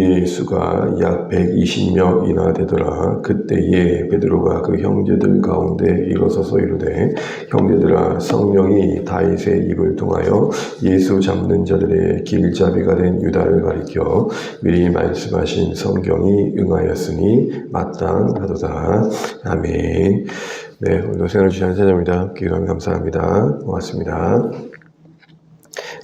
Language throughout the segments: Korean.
무리의 수가 약 120명이나 되더라. 그때에 베드로가 그 형제들 가운데 일어서서 이르되 형제들아 성령이 다윗의 입을 통하여 예수 잡는 자들의 길잡이가 된 유다를 가리켜 미리 말씀하신 성경이 응하였으니 마땅하도다. 아멘. 네, 오늘도 생활 주시는 찬양입니다. 기도하면 감사합니다. 고맙습니다.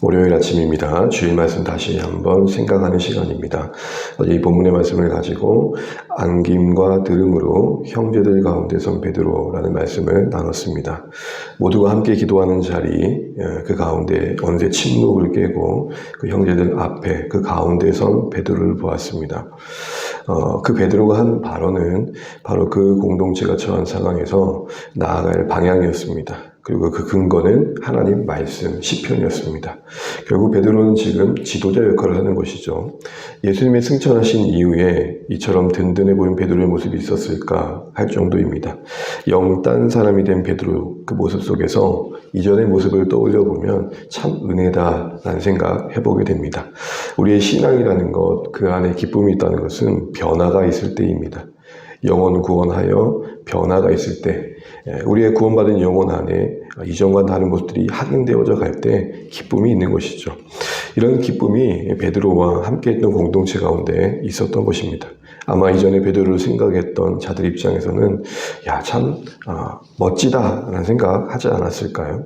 월요일 아침입니다. 주일 말씀 다시 한번 생각하는 시간입니다. 어제 이 본문의 말씀을 가지고 안김과 들음으로 형제들 가운데 선 베드로라는 말씀을 나눴습니다. 모두가 함께 기도하는 자리, 그 가운데 어느새 침묵을 깨고 그 형제들 앞에 그 가운데 선 베드로를 보았습니다. 그 베드로가 한 발언은 바로 그 공동체가 처한 상황에서 나아갈 방향이었습니다. 그리고 그 근거는 하나님 말씀, 시편이었습니다. 결국 베드로는 지금 지도자 역할을 하는 것이죠. 예수님의 승천하신 이후에 이처럼 든든해 보인 베드로의 모습이 있었을까 할 정도입니다. 영 딴 사람이 된 베드로 그 모습 속에서 이전의 모습을 떠올려 보면 참 은혜다라는 생각 해보게 됩니다. 우리의 신앙이라는 것, 그 안에 기쁨이 있다는 것은 변화가 있을 때입니다. 영혼 구원하여 변화가 있을 때, 우리의 구원받은 영혼 안에 이전과 다른 모습들이 확인되어져 갈 때 기쁨이 있는 것이죠. 이런 기쁨이 베드로와 함께했던 공동체 가운데 있었던 것입니다. 아마 이전에 베드로를 생각했던 자들 입장에서는 참 멋지다라는 생각하지 않았을까요?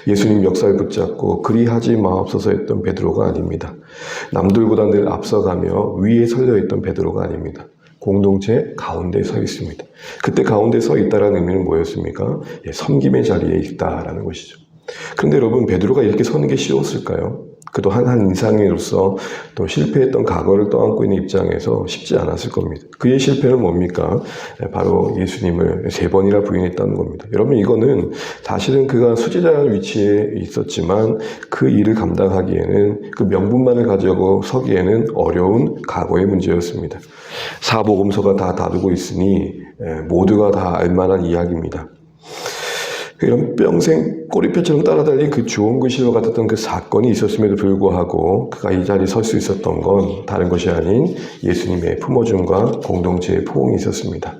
예수님 역사를 붙잡고 그리하지 마옵소서 했던 베드로가 아닙니다. 남들보다 늘 앞서가며 위에 설려있던 베드로가 아닙니다. 공동체 가운데 서 있습니다. 그때 가운데 서 있다라는 의미는 뭐였습니까? 섬김의 자리에 있다라는 것이죠. 그런데 여러분, 베드로가 이렇게 서는 게 쉬웠을까요? 그도 한 인상으로서 또 실패했던 과거를 떠안고 있는 입장에서 쉽지 않았을 겁니다. 그의 실패는 뭡니까? 바로 예수님을 3번이나 부인했다는 겁니다. 여러분, 이거는 사실은 그가 수제자라는 위치에 있었지만 그 일을 감당하기에는 그 명분만을 가지고 서기에는 어려운 과거의 문제였습니다. 사복음서가 다 다루고 있으니 모두가 다 알만한 이야기입니다. 이런 평생 꼬리표처럼 따라달린 그 좋은 글씨와 같았던 그 사건이 있었음에도 불구하고 그가 이 자리에 설 수 있었던 건 다른 것이 아닌 예수님의 품어줌과 공동체의 포옹이 있었습니다.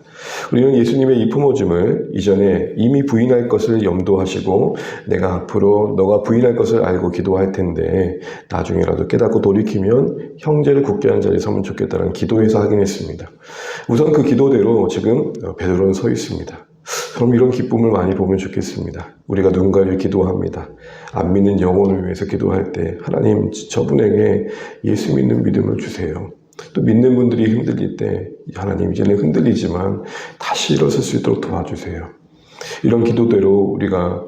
우리는 예수님의 이 품어줌을 이전에 이미 부인할 것을 염두하시고 내가 앞으로 너가 부인할 것을 알고 기도할 텐데 나중에라도 깨닫고 돌이키면 형제를 굳게 한 자리에 서면 좋겠다는 기도에서 확인했습니다. 우선 그 기도대로 지금 베드로는 서 있습니다. 그럼 이런 기쁨을 많이 보면 좋겠습니다. 우리가 누군가를 위해 기도합니다. 안 믿는 영혼을 위해서 기도할 때 하나님 저분에게 예수 믿는 믿음을 주세요. 또 믿는 분들이 흔들릴 때 하나님 이제는 흔들리지만 다시 일어설 수 있도록 도와주세요. 이런 기도대로 우리가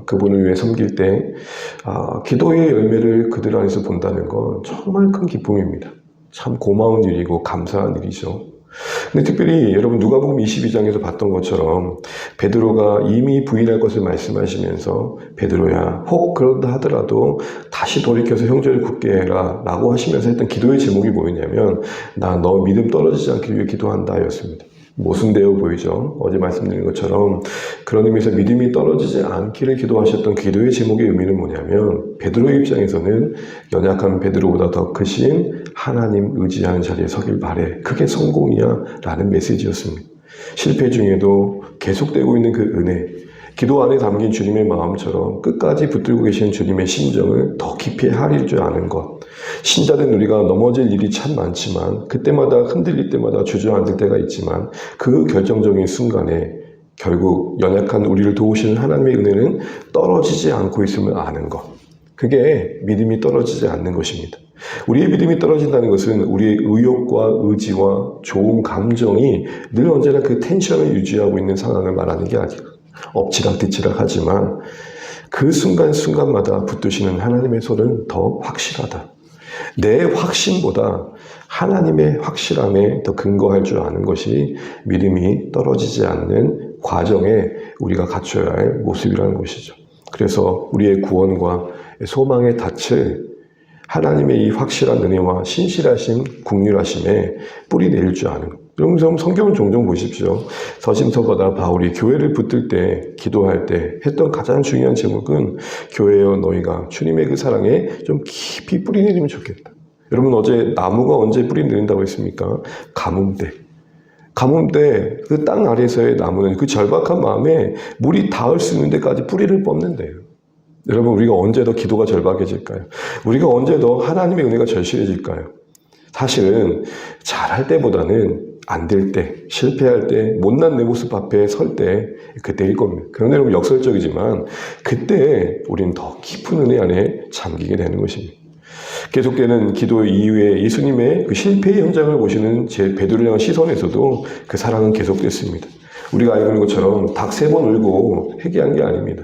그분을 위해 섬길 때 기도의 열매를 그들 안에서 본다는 건 정말 큰 기쁨입니다. 참 고마운 일이고 감사한 일이죠. 근데 특별히 여러분 누가복음 22장에서 봤던 것처럼 베드로가 이미 부인할 것을 말씀하시면서 베드로야 혹 그런다 하더라도 다시 돌이켜서 형제를 굳게 해라 라고 하시면서 했던 기도의 제목이 뭐였냐면 나 너 믿음 떨어지지 않기 위해 기도한다 였습니다. 모순되어 보이죠. 어제 말씀드린 것처럼 그런 의미에서 믿음이 떨어지지 않기를 기도하셨던 기도의 제목의 의미는 뭐냐면 베드로의 입장에서는 연약한 베드로보다 더 크신 하나님 의지하는 자리에 서길 바래. 그게 성공이야 라는 메시지였습니다. 실패 중에도 계속되고 있는 그 은혜, 기도 안에 담긴 주님의 마음처럼 끝까지 붙들고 계신 주님의 심정을 더 깊이 헤아릴 줄 아는 것. 신자된 우리가 넘어질 일이 참 많지만 그때마다 흔들릴 때마다 주저앉을 때가 있지만 그 결정적인 순간에 결국 연약한 우리를 도우시는 하나님의 은혜는 떨어지지 않고 있음을 아는 것. 그게 믿음이 떨어지지 않는 것입니다. 우리의 믿음이 떨어진다는 것은 우리의 의욕과 의지와 좋은 감정이 늘 언제나 그 텐션을 유지하고 있는 상황을 말하는 게 아니고 엎치락뒤치락 하지만 그 순간순간마다 붙드시는 하나님의 손은 더 확실하다. 내 확신보다 하나님의 확실함에 더 근거할 줄 아는 것이 믿음이 떨어지지 않는 과정에 우리가 갖춰야 할 모습이라는 것이죠. 그래서 우리의 구원과 소망의 닻을 하나님의 이 확실한 은혜와 신실하심, 국률하심에 뿌리 내릴 줄 아는 것. 여러분 성경을 종종 보십시오. 서심서거다 바울이 교회를 붙들 때, 기도할 때 했던 가장 중요한 제목은 교회여 너희가 주님의 그 사랑에 좀 깊이 뿌리 내리면 좋겠다. 여러분 어제 나무가 언제 뿌리 내린다고 했습니까? 가뭄때. 가뭄때 그 땅 아래에서의 나무는 그 절박한 마음에 물이 닿을 수 있는 데까지 뿌리를 뻗는데요. 여러분 우리가 언제 더 기도가 절박해질까요? 우리가 언제 더 하나님의 은혜가 절실해질까요? 사실은 잘할 때보다는 안 될 때, 실패할 때, 못난 내 모습 앞에 설 때 그때일 겁니다. 그런데 여러분 역설적이지만 그때 우리는 더 깊은 은혜 안에 잠기게 되는 것입니다. 계속되는 기도 이후에 예수님의 그 실패의 현장을 보시는 제 베드로를 향한 시선에서도 그 사랑은 계속됐습니다. 우리가 알고 있는 것처럼 닭 3번 울고 회개한 게 아닙니다.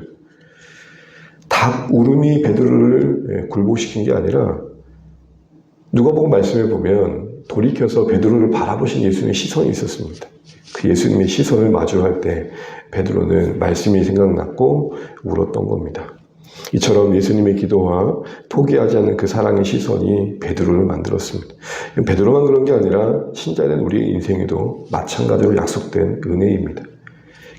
닭 울음이 베드로를 굴복시킨 게 아니라 누가복음 말씀에 보면 돌이켜서 베드로를 바라보신 예수님의 시선이 있었습니다. 그 예수님의 시선을 마주할 때 베드로는 말씀이 생각났고 울었던 겁니다. 이처럼 예수님의 기도와 포기하지 않는 그 사랑의 시선이 베드로를 만들었습니다. 베드로만 그런 게 아니라 신자된 우리의 인생에도 마찬가지로 약속된 은혜입니다.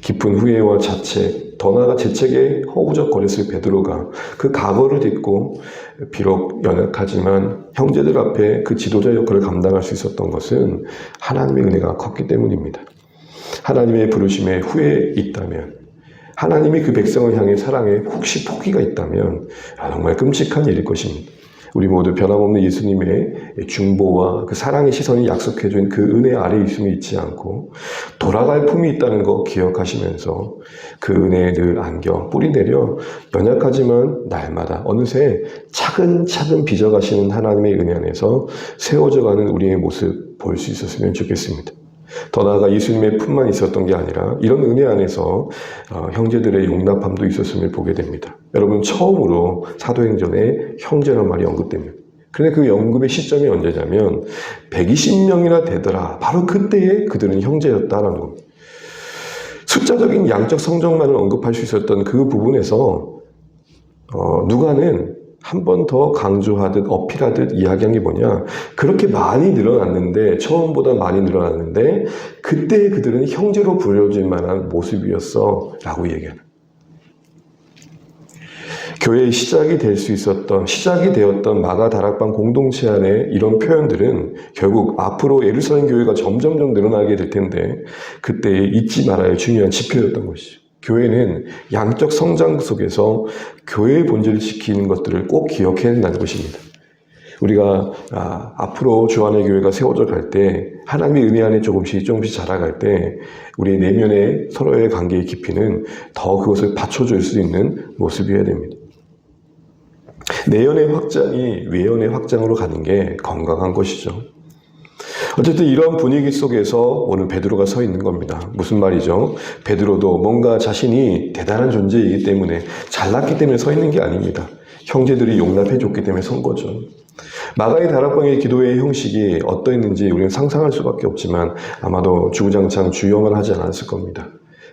깊은 후회와 자책, 더 나아가 재책에 허우적거렸을 베드로가 그 각오를 딛고 비록 연약하지만 형제들 앞에 그 지도자 역할을 감당할 수 있었던 것은 하나님의 은혜가 컸기 때문입니다. 하나님의 부르심에 후회 있다면, 하나님이 그 백성을 향해 사랑에 혹시 포기가 있다면 정말 끔찍한 일일 것입니다. 우리 모두 변함없는 예수님의 중보와 그 사랑의 시선이 약속해준 그 은혜 아래 있음이 있지 않고 돌아갈 품이 있다는 거 기억하시면서 그 은혜에 늘 안겨 뿌리내려 연약하지만 날마다 어느새 차근차근 빚어가시는 하나님의 은혜 안에서 세워져가는 우리의 모습 볼 수 있었으면 좋겠습니다. 더 나아가 예수님의 품만 있었던 게 아니라 이런 은혜 안에서 형제들의 용납함도 있었음을 보게 됩니다. 여러분 처음으로 사도행전에 형제란 말이 언급됩니다. 그런데 그 언급의 시점이 언제냐면 120명이나 되더라. 바로 그때에 그들은 형제였다라는 겁니다. 숫자적인 양적 성적만을 언급할 수 있었던 그 부분에서 누가는 한 번 더 강조하듯 어필하듯 이야기한 게 뭐냐, 그렇게 많이 늘어났는데, 처음보다 많이 늘어났는데 그때 그들은 형제로 불려질 만한 모습이었어 라고 얘기하는, 교회의 시작이 될 수 있었던, 시작이 되었던 마가 다락방 공동체 안에 이런 표현들은 결국 앞으로 예루살렘 교회가 점점점 늘어나게 될 텐데 그때 잊지 말아야 할 중요한 지표였던 것이죠. 교회는 양적 성장 속에서 교회의 본질을 지키는 것들을 꼭 기억해야 한다는 것입니다. 우리가 앞으로 주 안의 교회가 세워져 갈 때, 하나님의 은혜 안에 조금씩 자라갈 때 우리의 내면의 서로의 관계의 깊이는 더 그것을 받쳐줄 수 있는 모습이어야 됩니다. 내연의 확장이 외연의 확장으로 가는 게 건강한 것이죠. 어쨌든 이런 분위기 속에서 오늘 베드로가 서 있는 겁니다. 무슨 말이죠? 베드로도 뭔가 자신이 대단한 존재이기 때문에, 잘났기 때문에 서 있는 게 아닙니다. 형제들이 용납해 줬기 때문에 선 거죠. 마가의 다락방의 기도의 형식이 어떠했는지 우리는 상상할 수밖에 없지만 아마도 주구장창 주여만 하지 않았을 겁니다.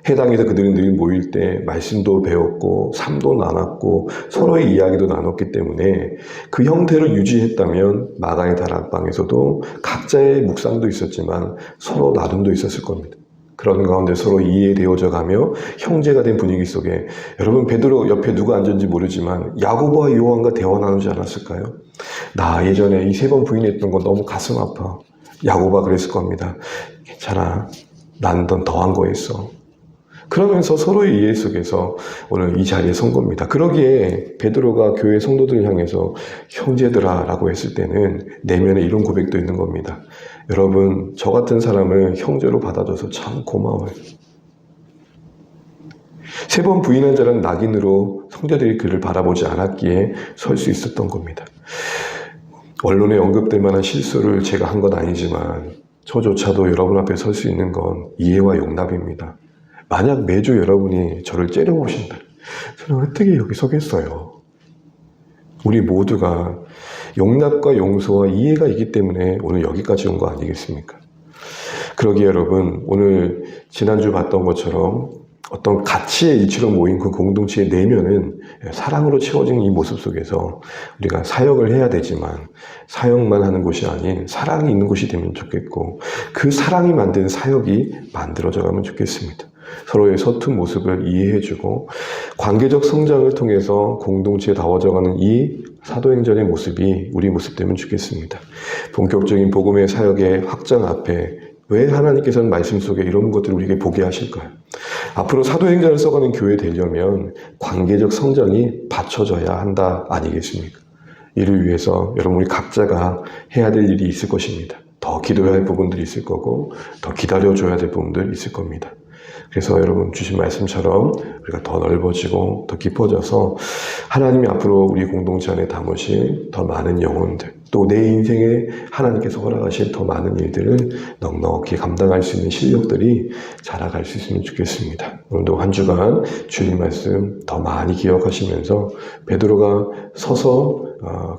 해당에서 그들은 늘 모일 때 말씀도 배웠고 삶도 나눴고 서로의 이야기도 나눴기 때문에 그 형태를 유지했다면 마가의 다락방에서도 각자의 묵상도 있었지만 서로 나눔도 있었을 겁니다. 그런 가운데 서로 이해되어져 가며 형제가 된 분위기 속에, 여러분 베드로 옆에 누가 앉은지 모르지만 야고보와 요한과 대화 나누지 않았을까요? 나 예전에 이 3번 부인했던 거 너무 가슴 아파. 야고보가 그랬을 겁니다. 괜찮아, 난 넌 더한 거 있어. 그러면서 서로의 이해 속에서 오늘 이 자리에 선 겁니다. 그러기에 베드로가 교회 성도들을 향해서 형제들아 라고 했을 때는 내면에 이런 고백도 있는 겁니다. 여러분, 저 같은 사람을 형제로 받아줘서 참 고마워요. 3번 부인한 자는 낙인으로 성도들이 그를 바라보지 않았기에 설 수 있었던 겁니다. 언론에 언급될 만한 실수를 제가 한 건 아니지만 저조차도 여러분 앞에 설 수 있는 건 이해와 용납입니다. 만약 매주 여러분이 저를 째려보신다, 저는 어떻게 여기 서겠어요? 우리 모두가 용납과 용서와 이해가 있기 때문에 오늘 여기까지 온 거 아니겠습니까? 그러기에 여러분, 오늘 지난주 봤던 것처럼 어떤 가치의 이치로 모인 그 공동체의 내면은 사랑으로 채워진 이 모습 속에서 우리가 사역을 해야 되지만 사역만 하는 곳이 아닌 사랑이 있는 곳이 되면 좋겠고, 그 사랑이 만든 사역이 만들어져 가면 좋겠습니다. 서로의 서툰 모습을 이해해주고 관계적 성장을 통해서 공동체에 다워져가는 이 사도행전의 모습이 우리 모습 되면 좋겠습니다. 본격적인 복음의 사역의 확장 앞에 왜 하나님께서는 말씀 속에 이런 것들을 우리에게 보게 하실까요? 앞으로 사도행전을 써가는 교회 되려면 관계적 성장이 받쳐져야 한다 아니겠습니까? 이를 위해서 여러분 우리 각자가 해야 될 일이 있을 것입니다. 더 기도해야 할 부분들이 있을 거고 더 기다려줘야 될 부분들이 있을 겁니다. 그래서 여러분 주신 말씀처럼 우리가 더 넓어지고 더 깊어져서 하나님이 앞으로 우리 공동체 안에 담으실 더 많은 영혼들, 또 내 인생에 하나님께서 허락하실 더 많은 일들을 넉넉히 감당할 수 있는 실력들이 자라갈 수 있으면 좋겠습니다. 오늘도 한 주간 주님 말씀 더 많이 기억하시면서 베드로가 서서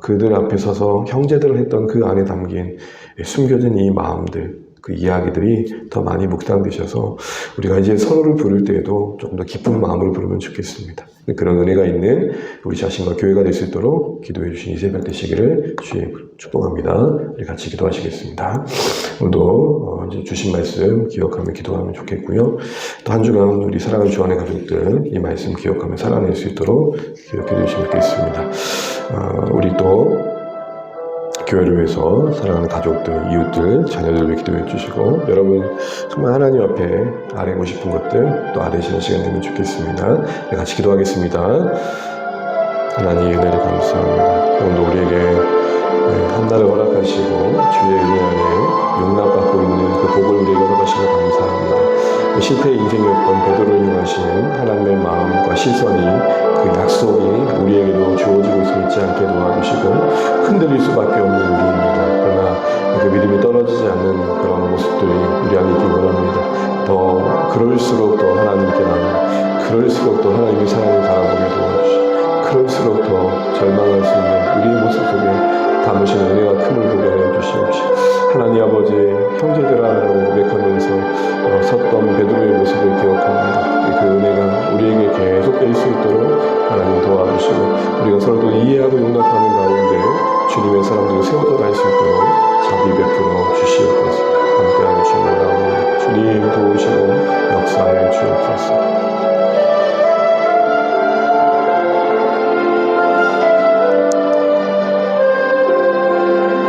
그들 앞에 서서 형제들을 했던 그 안에 담긴 숨겨진 이 마음들, 그 이야기들이 더 많이 묵상되셔서 우리가 이제 서로를 부를 때에도 조금 더 기쁜 마음으로 부르면 좋겠습니다. 그런 은혜가 있는 우리 자신과 교회가 될 수 있도록 기도해 주신 이 새벽 되시기를 주의 축복합니다. 우리 같이 기도하시겠습니다. 오늘도 이제 주신 말씀 기억하며 기도하면 좋겠고요. 또 한 주간 우리 사랑하는 주 안의 가족들 이 말씀 기억하며 살아낼 수 있도록 기억해 주시면 좋겠습니다. 우리 또 교회를 위해서 사랑하는 가족들, 이웃들, 자녀들을 위해 기도해 주시고 여러분 정말 하나님 앞에 아뢰고 싶은 것들 또 아뢰시는 시간 되면 좋겠습니다. 같이 기도하겠습니다. 하나님 은혜를 감사합니다. 오늘도 우리에게 한 날을 허락하시고 주의 은혜 안에 용납받고 있는 그 복을 우리에게 허락하시며 감사합니다. 실패의 인생이었던 베드로를 이용하시는 하나님의 마음과 시선이 그 약속이 우리에게도 주어지고 있음을 잊지 않게 도와주시고 흔들릴 수밖에 없는 우리입니다. 그러나 그 믿음이 떨어지지 않는 그런 모습들이 우리 안에 있기 원합니다. 더 그럴수록 더 하나님께 나는 그럴수록 더 하나님의 사랑을 바라보게 도와주시고 그럴수록 더 절망할 수 있는 우리의 모습 속에 담으신 은혜와 큼을 보게 하여 주시옵시고 하나님 아버지 형제들아라고 고백하면서 섰던 베드로의 모습을 기억합니다. 그 은혜가 우리에게